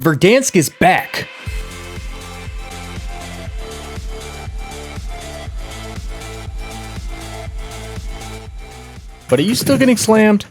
Verdansk is back. But are you still getting slammed?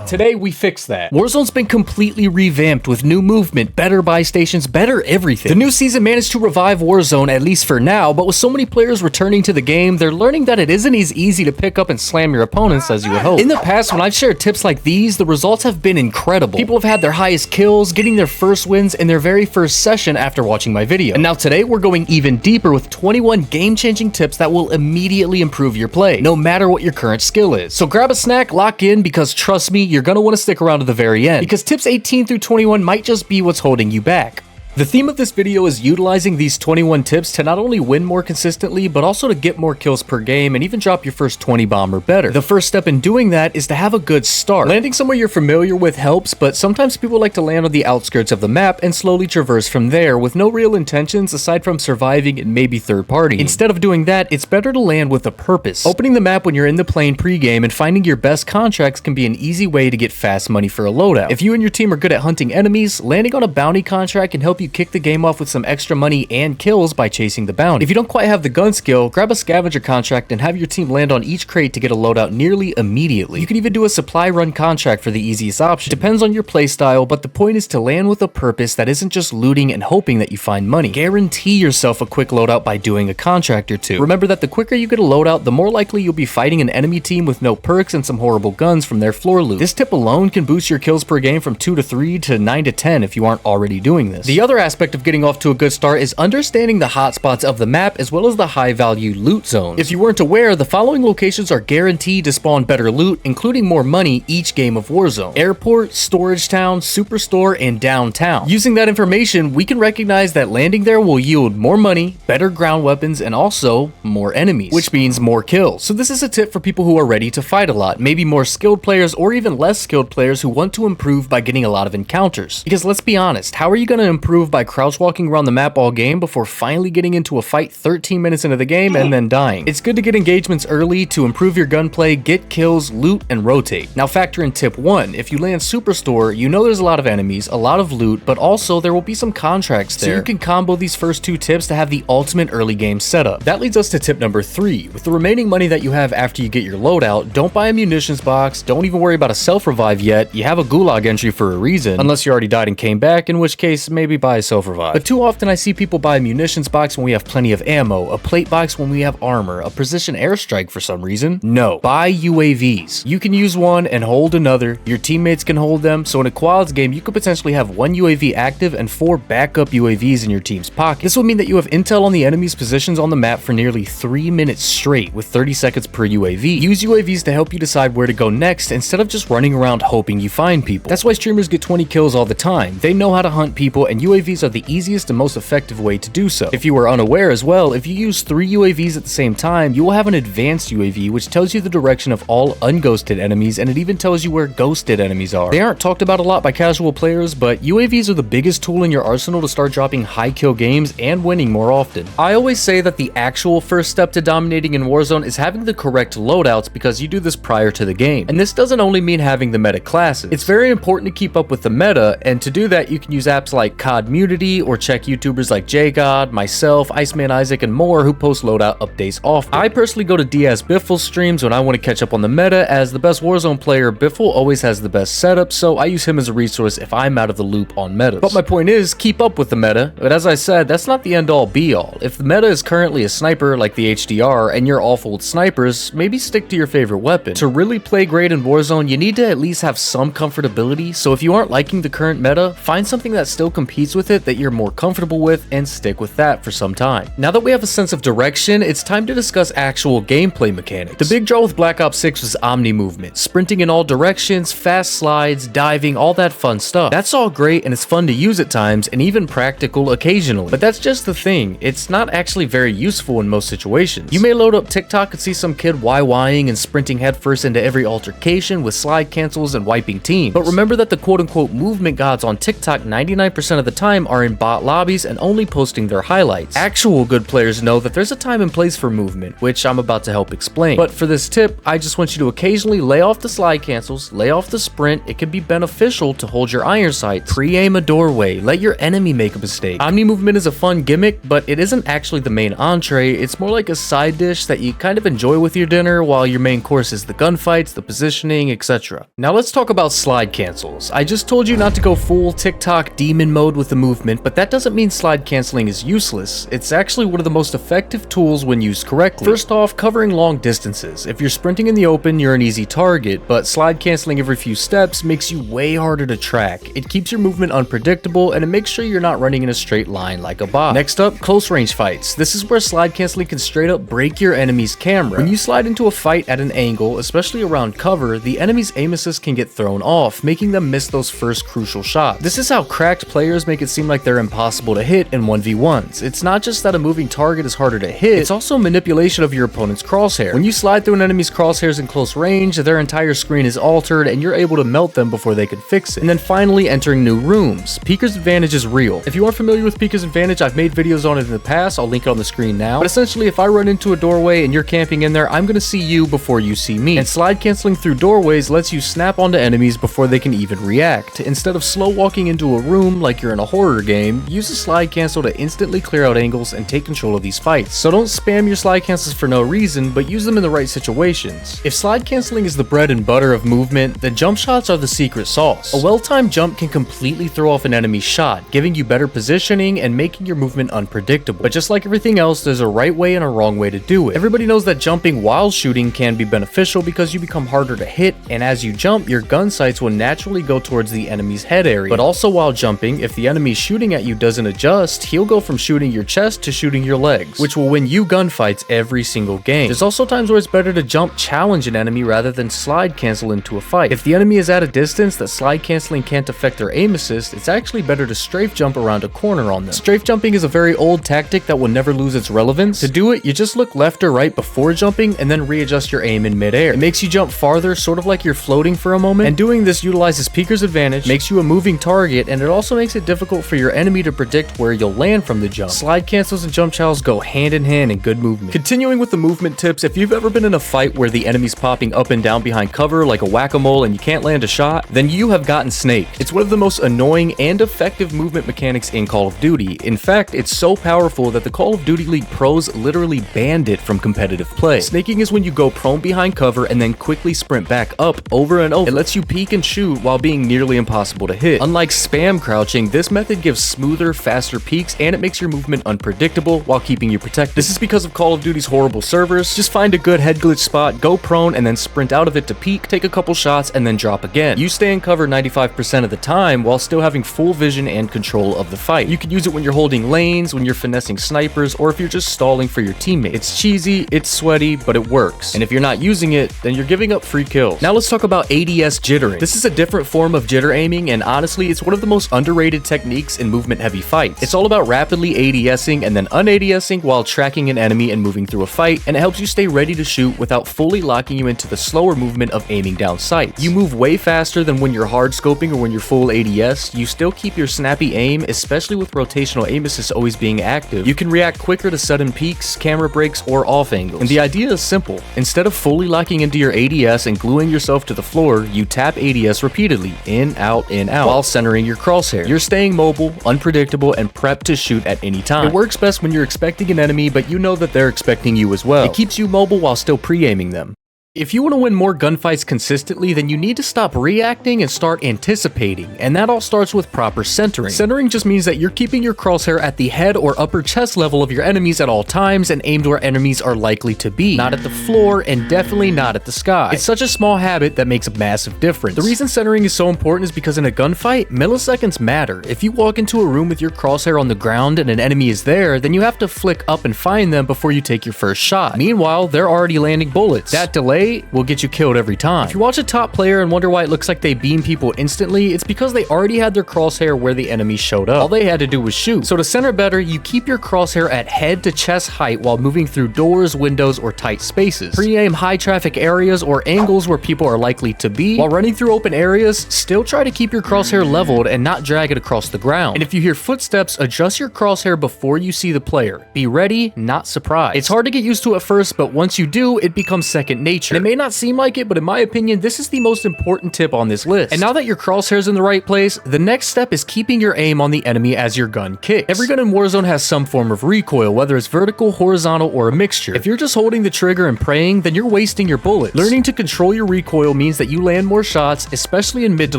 Today we fix that. Warzone's been completely revamped with new movement, better buy stations, better everything. The new season managed to revive Warzone, at least for now, but with so many players returning to the game, they're learning that it isn't as easy to pick up and slam your opponents as you would hope. In the past, when I've shared tips like these, the results have been incredible. People have had their highest kills, getting their first wins in their very first session after watching my video. And now today, we're going even deeper with 21 game-changing tips that will immediately improve your play, no matter what your current skill is. So grab a snack, lock in, because trust me, you're gonna want to stick around to the very end, because tips 18 through 21 might just be what's holding you back. The theme of this video is utilizing these 21 tips to not only win more consistently, but also to get more kills per game and even drop your first 20 bomb or better. The first step in doing that is to have a good start. Landing somewhere you're familiar with helps, but sometimes people like to land on the outskirts of the map and slowly traverse from there with no real intentions aside from surviving and maybe third party. Instead of doing that, it's better to land with a purpose. Opening the map when you're in the plane pre-game and finding your best contracts can be an easy way to get fast money for a loadout. If you and your team are good at hunting enemies, landing on a bounty contract can help you kick the game off with some extra money and kills by chasing the bounty. If you don't quite have the gun skill, grab a scavenger contract and have your team land on each crate to get a loadout nearly immediately. You can even do a supply run contract for the easiest option. Depends on your playstyle, but the point is to land with a purpose that isn't just looting and hoping that you find money. Guarantee yourself a quick loadout by doing a contract or two. Remember that the quicker you get a loadout, the more likely you'll be fighting an enemy team with no perks and some horrible guns from their floor loot. This tip alone can boost your kills per game from 2 to 3 to 9 to 10 if you aren't already doing this. The other aspect of getting off to a good start is understanding the hotspots of the map as well as the high value loot zones. If you weren't aware, the following locations are guaranteed to spawn better loot, including more money each game of Warzone: Airport, Storage Town, Superstore, and Downtown. Using that information, we can recognize that landing there will yield more money, better ground weapons, and also more enemies, which means more kills. So this is a tip for people who are ready to fight a lot, maybe more skilled players or even less skilled players who want to improve by getting a lot of encounters. Because let's be honest, how are you going to improve by crouch walking around the map all game before finally getting into a fight 13 minutes into the game and then dying? It's good to get engagements early to improve your gunplay, get kills, loot, and rotate. Now factor in tip 1. If you land Superstore, you know there's a lot of enemies, a lot of loot, but also there will be some contracts there. So you can combo these first two tips to have the ultimate early game setup. That leads us to tip number 3. With the remaining money that you have after you get your loadout, don't buy a munitions box, don't even worry about a self-revive yet. You have a gulag entry for a reason, unless you already died and came back, in which case maybe buy a self-revive. But too often I see people buy a munitions box when we have plenty of ammo, a plate box when we have armor, a precision airstrike for some reason. No, buy UAVs. You can use one and hold another, your teammates can hold them, so in a quads game you could potentially have 1 UAV active and 4 backup UAVs in your team's pocket. This will mean that you have intel on the enemy's positions on the map for nearly 3 minutes straight with 30 seconds per UAV. Use UAVs to help you decide where to go next instead of just running around hoping you find people. That's why streamers get 20 kills all the time. They know how to hunt people, and UAVs are the easiest and most effective way to do so. If you are unaware as well, if you use 3 UAVs at the same time, you will have an advanced UAV which tells you the direction of all unghosted enemies, and it even tells you where ghosted enemies are. They aren't talked about a lot by casual players, but UAVs are the biggest tool in your arsenal to start dropping high kill games and winning more often. I always say that the actual first step to dominating in Warzone is having the correct loadouts, because you do this prior to the game. And this doesn't only mean having the meta classes. It's very important to keep up with the meta, and to do that you can use apps like CODmunity or check YouTubers like JGod, myself, Iceman Isaac, and more who post loadout updates often. I personally go to DiazBiffle streams when I want to catch up on the meta. As the best Warzone player, Biffle always has the best setup, so I use him as a resource if I'm out of the loop on metas. But my point is, keep up with the meta, but as I said, that's not the end-all be-all. If the meta is currently a sniper like the HDR and you're awful with snipers, maybe stick to your favorite weapon. To really play great in Warzone, you need to at least have some comfortability, so if you aren't liking the current meta, find something that still competes with it that you're more comfortable with and stick with that for some time. Now that we have a sense of direction, it's time to discuss actual gameplay mechanics. The big draw with Black Ops 6 was OmniMovement, sprinting in all directions, fast slides, diving, all that fun stuff. That's all great and it's fun to use at times and even practical occasionally. But that's just the thing, it's not actually very useful in most situations. You may load up TikTok and see some kid YYing and sprinting headfirst into every altercation with slide cancels and wiping teams. But remember that the quote-unquote movement gods on TikTok 99% of the time are in bot lobbies and only posting their highlights. Actual good players know that there's a time and place for movement, which I'm about to help explain. But for this tip, I just want you to occasionally lay off the slide cancels, lay off the sprint. It can be beneficial to hold your iron sights, pre-aim a doorway, let your enemy make a mistake. OmniMovement is a fun gimmick, but it isn't actually the main entree. It's more like a side dish that you kind of enjoy with your dinner, while your main course is the gunfights, the positioning, etc. Now let's talk about slide cancels. I just told you not to go full TikTok demon mode with the movement, but that doesn't mean slide canceling is useless. It's actually one of the most effective tools when used correctly. First off, covering long distances. If you're sprinting in the open, you're an easy target, but slide canceling every few steps makes you way harder to track. It keeps your movement unpredictable, and it makes sure you're not running in a straight line like a bot. Next up, close range fights. This is where slide canceling can straight up break your enemy's camera. When you slide into a fight at an angle, especially around cover, the enemy's aim assist can get thrown off, making them miss those first crucial shots. This is how cracked players make it seem like they're impossible to hit in 1v1s. It's not just that a moving target is harder to hit, it's also manipulation of your opponent's crosshair. When you slide through an enemy's crosshairs in close range, their entire screen is altered and you're able to melt them before they can fix it. And then finally, entering new rooms. Peeker's advantage is real. If you aren't familiar with Peeker's advantage, I've made videos on it in the past. I'll link it on the screen now. But essentially, if I run into a doorway and you're camping in there, I'm gonna see you before you see me. And slide canceling through doorways lets you snap onto enemies before they can even react. Instead of slow walking into a room like you're in a horror game, use a slide cancel to instantly clear out angles and take control of these fights. So don't spam your slide cancels for no reason, but use them in the right situations. If slide canceling is the bread and butter of movement, then jump shots are the secret sauce. A well-timed jump can completely throw off an enemy's shot, giving you better positioning and making your movement unpredictable. But just like everything else, there's a right way and a wrong way to do it. Everybody knows that jumping while shooting can be beneficial because you become harder to hit, and as you jump, your gun sights will naturally go towards the enemy's head area. But also while jumping, if the enemy shooting at you doesn't adjust, he'll go from shooting your chest to shooting your legs, which will win you gunfights every single game. There's also times where it's better to jump challenge an enemy rather than slide cancel into a fight. If the enemy is at a distance that slide canceling can't affect their aim assist, it's actually better to strafe jump around a corner on them. Strafe jumping is a very old tactic that will never lose its relevance. To do it, you just look left or right before jumping and then readjust your aim in midair. It makes you jump farther, sort of like you're floating for a moment, and doing this utilizes Peeker's advantage, makes you a moving target, and it also makes it difficult for your enemy to predict where you'll land from the jump. Slide cancels and jump chows go hand in hand in good movement. Continuing with the movement tips, if you've ever been in a fight where the enemy's popping up and down behind cover like a whack-a-mole and you can't land a shot, then you have gotten snaked. It's one of the most annoying and effective movement mechanics in Call of Duty. In fact, it's so powerful that the Call of Duty League pros literally banned it from competitive play. Snaking is when you go prone behind cover and then quickly sprint back up over and over. It lets you peek and shoot while being nearly impossible to hit. Unlike spam crouching, this method gives smoother, faster peeks, and it makes your movement unpredictable while keeping you protected. This is because of Call of Duty's horrible servers. Just find a good head glitch spot, go prone, and then sprint out of it to peek, take a couple shots, and then drop again. You stay in cover 95% of the time while still having full vision and control of the fight. You can use it when you're holding lanes, when you're finessing snipers, or if you're just stalling for your teammate. It's cheesy, it's sweaty, but it works. And if you're not using it, then you're giving up free kills. Now let's talk about ADS jittering. This is a different form of jitter aiming, and honestly, it's one of the most underrated techniques in movement-heavy fights. It's all about rapidly ADSing and then un-ADSing while tracking an enemy and moving through a fight, and it helps you stay ready to shoot without fully locking you into the slower movement of aiming down sights. You move way faster than when you're hard scoping or when you're full ADS. You still keep your snappy aim, especially with rotational aim assist always being active. You can react quicker to sudden peaks, camera breaks, or off angles. And the idea is simple. Instead of fully locking into your ADS and gluing yourself to the floor, you tap ADS repeatedly, in, out, while centering your crosshair. You're staying mobile, unpredictable, and prepped to shoot at any time. It works best when you're expecting an enemy, but you know that they're expecting you as well. It keeps you mobile while still pre-aiming them. If you want to win more gunfights consistently, then you need to stop reacting and start anticipating, and that all starts with proper centering. Centering just means that you're keeping your crosshair at the head or upper chest level of your enemies at all times and aimed where enemies are likely to be, not at the floor and definitely not at the sky. It's such a small habit that makes a massive difference. The reason centering is so important is because in a gunfight, milliseconds matter. If you walk into a room with your crosshair on the ground and an enemy is there, then you have to flick up and find them before you take your first shot. Meanwhile, they're already landing bullets. That delay way will get you killed every time. If you watch a top player and wonder why it looks like they beam people instantly, it's because they already had their crosshair where the enemy showed up. All they had to do was shoot. So to center better, you keep your crosshair at head to chest height while moving through doors, windows, or tight spaces. Pre-aim high traffic areas or angles where people are likely to be. While running through open areas, still try to keep your crosshair leveled and not drag it across the ground. And if you hear footsteps, adjust your crosshair before you see the player. Be ready, not surprised. It's hard to get used to at first, but once you do, it becomes second nature. And it may not seem like it, but in my opinion, this is the most important tip on this list. And now that your crosshair's in the right place, the next step is keeping your aim on the enemy as your gun kicks. Every gun in Warzone has some form of recoil, whether it's vertical, horizontal, or a mixture. If you're just holding the trigger and praying, then you're wasting your bullets. Learning to control your recoil means that you land more shots, especially in mid to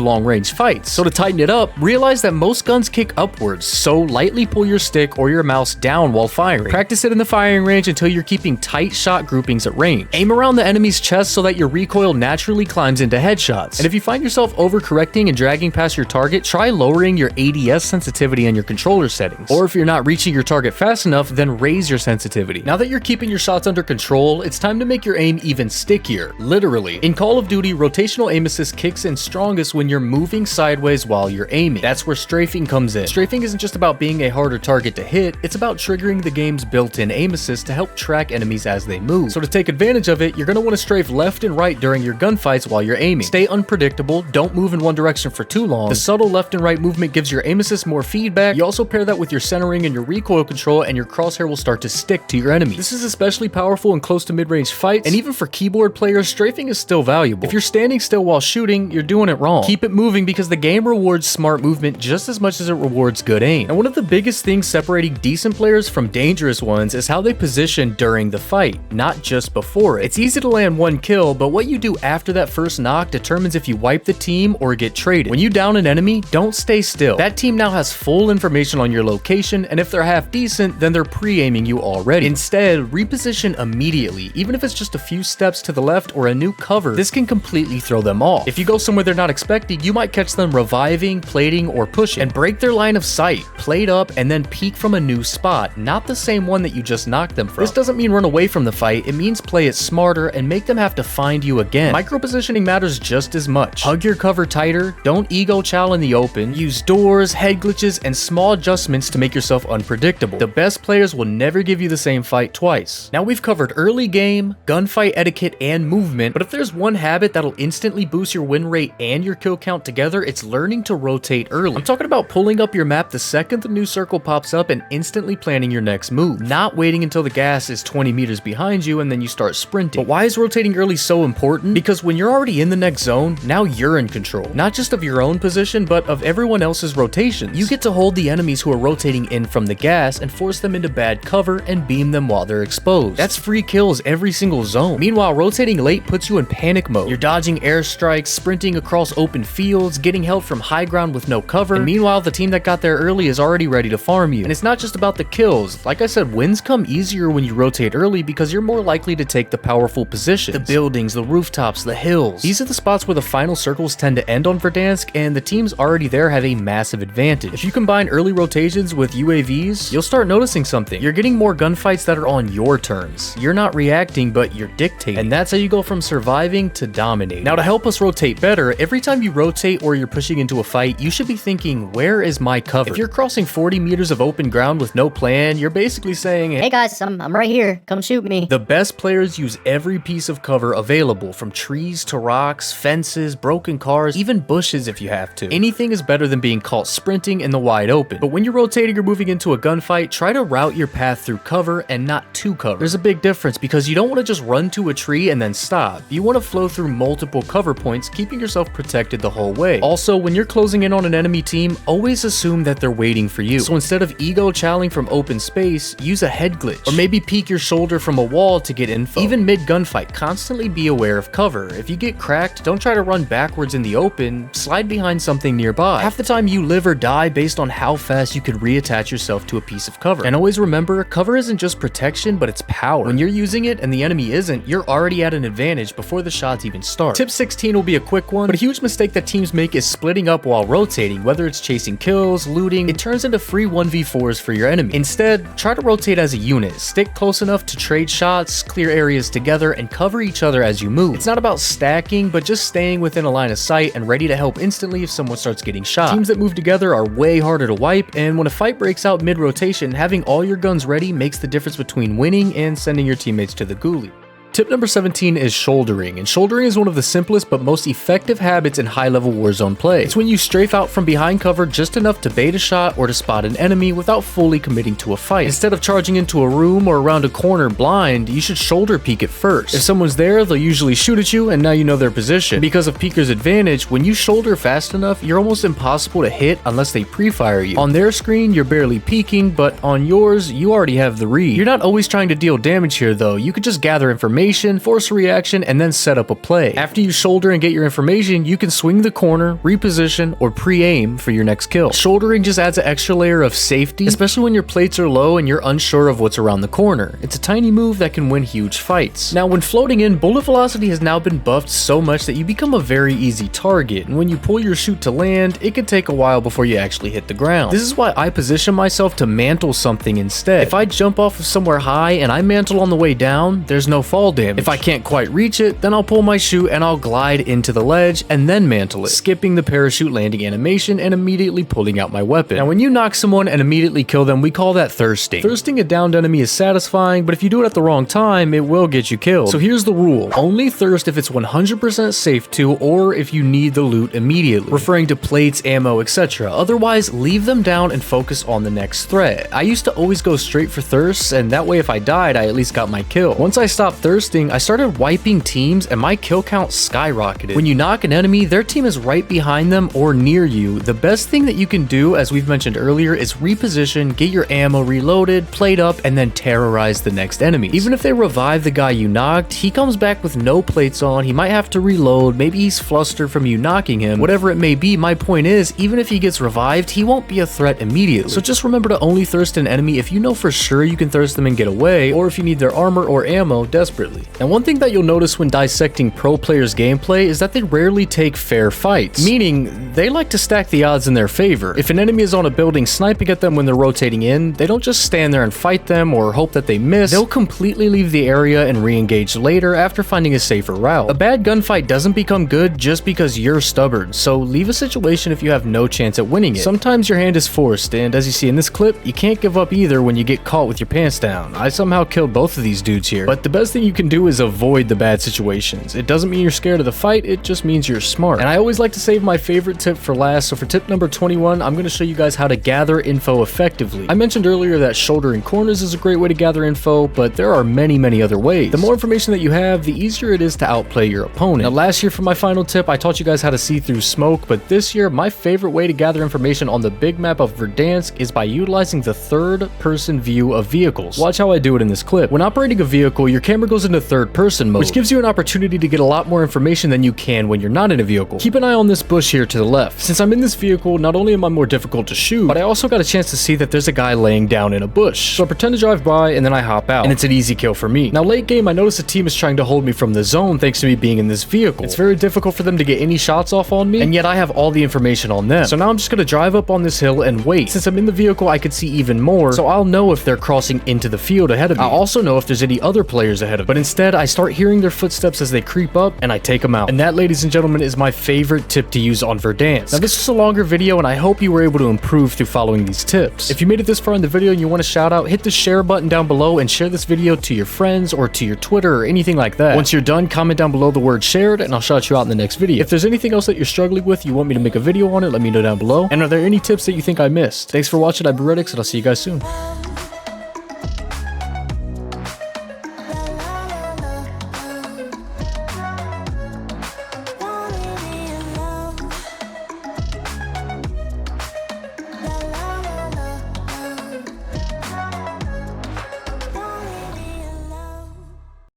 long range fights. So to tighten it up, realize that most guns kick upwards, so lightly pull your stick or your mouse down while firing. Practice it in the firing range until you're keeping tight shot groupings at range. Aim around the enemy's chest so that your recoil naturally climbs into headshots. And if you find yourself overcorrecting and dragging past your target, try lowering your ADS sensitivity on your controller settings. Or if you're not reaching your target fast enough, then raise your sensitivity. Now that you're keeping your shots under control, it's time to make your aim even stickier, literally. In Call of Duty, rotational aim assist kicks in strongest when you're moving sideways while you're aiming. That's where strafing comes in. Strafing isn't just about being a harder target to hit, it's about triggering the game's built-in aim assist to help track enemies as they move. So to take advantage of it, you're going to want to strafe left and right during your gunfights while you're aiming. Stay unpredictable, don't move in one direction for too long. The subtle left and right movement gives your aim assist more feedback. You also pair that with your centering and your recoil control, and your crosshair will start to stick to your enemy. This is especially powerful in close to mid-range fights, and even for keyboard players, strafing is still valuable. If you're standing still while shooting, you're doing it wrong. Keep it moving because the game rewards smart movement just as much as it rewards good aim. And one of the biggest things separating decent players from dangerous ones is how they position during the fight, not just before it. It's easy to land one kill, but what you do after that first knock determines if you wipe the team or get traded. When you down an enemy, don't stay still. That team now has full information on your location, and if they're half decent, then they're pre-aiming you already. Instead, reposition immediately, even if it's just a few steps to the left or a new cover. This can completely throw them off. If you go somewhere they're not expecting, you might catch them reviving, plating, or pushing, and break their line of sight, plate up, and then peek from a new spot, not the same one that you just knocked them from. This doesn't mean run away from the fight, it means play it smarter and make them have to find you again. Micro-positioning matters just as much. Hug your cover tighter, don't ego chow in the open, use doors, head glitches, and small adjustments to make yourself unpredictable. The best players will never give you the same fight twice. Now we've covered early game, gunfight etiquette, and movement, but if there's one habit that'll instantly boost your win rate and your kill count together, it's learning to rotate early. I'm talking about pulling up your map the second the new circle pops up and instantly planning your next move, not waiting until the gas is 20 meters behind you and then you start sprinting. But why is rotating early so important? Because when you're already in the next zone, now you're in control, not just of your own position, but of everyone else's rotations. You get to hold the enemies who are rotating in from the gas and force them into bad cover and beam them while they're exposed. That's free kills every single zone. Meanwhile, rotating late puts you in panic mode. You're dodging airstrikes, sprinting across open fields, getting held from high ground with no cover, and meanwhile the team that got there early is already ready to farm you. And it's not just about the kills. Like I said, wins come easier when you rotate early because you're more likely to take the powerful positions. The buildings, the rooftops, the hills. These are the spots where the final circles tend to end on Verdansk, and the teams already there have a massive advantage. If you combine early rotations with UAVs, you'll start noticing something. You're getting more gunfights that are on your terms. You're not reacting, but you're dictating. And that's how you go from surviving to dominating. Now to help us rotate better, every time you rotate or you're pushing into a fight, you should be thinking, where is my cover? If you're crossing 40 meters of open ground with no plan, you're basically saying, hey guys, I'm right here, come shoot me. The best players use every piece of cover available, from trees to rocks, fences, broken cars, even bushes if you have to. Anything is better than being caught sprinting in the wide open. But when you're rotating or moving into a gunfight, try to route your path through cover and not to cover. There's a big difference because you don't want to just run to a tree and then stop. You want to flow through multiple cover points, keeping yourself protected the whole way. Also, when you're closing in on an enemy team, always assume that they're waiting for you. So instead of ego chowing from open space, use a head glitch. Or maybe peek your shoulder from a wall to get info. Even mid-gunfight, constantly be aware of cover. If you get cracked, don't try to run backwards in the open, slide behind something nearby. Half the time you live or die based on how fast you could reattach yourself to a piece of cover. And always remember, cover isn't just protection, but it's power. When you're using it and the enemy isn't, you're already at an advantage before the shots even start. Tip 16 will be a quick one, but a huge mistake that teams make is splitting up while rotating. Whether it's chasing kills, looting, it turns into free 1v4s for your enemy. Instead, try to rotate as a unit. Stick close enough to trade shots, clear areas together, and cover cover each other as you move. It's not about stacking, but just staying within a line of sight and ready to help instantly if someone starts getting shot. Teams that move together are way harder to wipe, and when a fight breaks out mid-rotation, having all your guns ready makes the difference between winning and sending your teammates to the ghoulie. Tip number 17 is shouldering, and shouldering is one of the simplest but most effective habits in high-level Warzone play. It's when you strafe out from behind cover just enough to bait a shot or to spot an enemy without fully committing to a fight. Instead of charging into a room or around a corner blind, you should shoulder peek it first. If someone's there, they'll usually shoot at you, and now you know their position. Because of peeker's advantage, when you shoulder fast enough, you're almost impossible to hit unless they pre-fire you. On their screen, you're barely peeking, but on yours, you already have the read. You're not always trying to deal damage here though. You could just gather information, force a reaction, and then set up a play. After you shoulder and get your information, you can swing the corner, reposition, or pre-aim for your next kill. Shouldering just adds an extra layer of safety, especially when your plates are low and you're unsure of what's around the corner. It's a tiny move that can win huge fights. Now, when floating in, bullet velocity has now been buffed so much that you become a very easy target, and when you pull your chute to land, it can take a while before you actually hit the ground. This is why I position myself to mantle something instead. If I jump off of somewhere high and I mantle on the way down, there's no fall damage. If I can't quite reach it, then I'll pull my chute and I'll glide into the ledge and then mantle it, skipping the parachute landing animation and immediately pulling out my weapon. Now, when you knock someone and immediately kill them, we call that thirsting. Thirsting a downed enemy is satisfying, but if you do it at the wrong time, it will get you killed. So here's the rule. Only thirst if it's 100% safe to, or if you need the loot immediately, referring to plates, ammo, etc. Otherwise, leave them down and focus on the next threat. I used to always go straight for thirsts, and that way if I died, I at least got my kill. Once I stopped thirsting, I started wiping teams and my kill count skyrocketed. When you knock an enemy, their team is right behind them or near you. The best thing that you can do, as we've mentioned earlier, is reposition, get your ammo reloaded, plate up, and then terrorize the next enemy. Even if they revive the guy you knocked, he comes back with no plates on, he might have to reload, maybe he's flustered from you knocking him, whatever it may be. My point is, even if he gets revived, he won't be a threat immediately. So just remember to only thirst an enemy if you know for sure you can thirst them and get away, or if you need their armor or ammo desperately. And one thing that you'll notice when dissecting pro players' gameplay is that they rarely take fair fights, meaning they like to stack the odds in their favor. If an enemy is on a building sniping at them when they're rotating in, they don't just stand there and fight them or hope that they miss. They'll completely leave the area and re-engage later after finding a safer route. A bad gunfight doesn't become good just because you're stubborn, so leave a situation if you have no chance at winning it. Sometimes your hand is forced, and as you see in this clip, you can't give up either when you get caught with your pants down. I somehow killed both of these dudes here, but the best thing you can do is avoid the bad situations. It doesn't mean you're scared of the fight, it just means you're smart. And I always like to save my favorite tip for last, so for tip number 21, I'm going to show you guys how to gather info effectively. I mentioned earlier that shouldering corners is a great way to gather info, but there are many other ways. The more information that you have, the easier it is to outplay your opponent. Now, last year for my final tip, I taught you guys how to see through smoke, but this year, my favorite way to gather information on the big map of Verdansk is by utilizing the third-person view of vehicles. Watch how I do it in this clip. When operating a vehicle, your camera goes into third-person mode, which gives you an opportunity to get a lot more information than you can when you're not in a vehicle. Keep an eye on this bush here to the left. Since I'm in this vehicle, not only am I more difficult to shoot, but I also got a chance to see that there's a guy laying down in a bush. So I pretend to drive by and then I hop out, and it's an easy kill for me. Now late game, I notice the team is trying to hold me from the zone thanks to me being in this vehicle. It's very difficult for them to get any shots off on me, and yet I have all the information on them. So now I'm just gonna drive up on this hill and wait. Since I'm in the vehicle, I could see even more, so I'll know if they're crossing into the field ahead of me. I'll also know if there's any other players ahead of me. But instead, I start hearing their footsteps as they creep up, and I take them out. And that, ladies and gentlemen, is my favorite tip to use on Verdansk. Now this is a longer video, and I hope you were able to improve through following these tips. If you made it this far in the video and you want a shout out, hit the share button down below and share this video to your friends or to your Twitter or anything like that. Once you're done, comment down below the word shared, and I'll shout you out in the next video. If there's anything else that you're struggling with, you want me to make a video on it, let me know down below. And are there any tips that you think I missed? Thanks for watching. I'm Rehtycs, and I'll see you guys soon.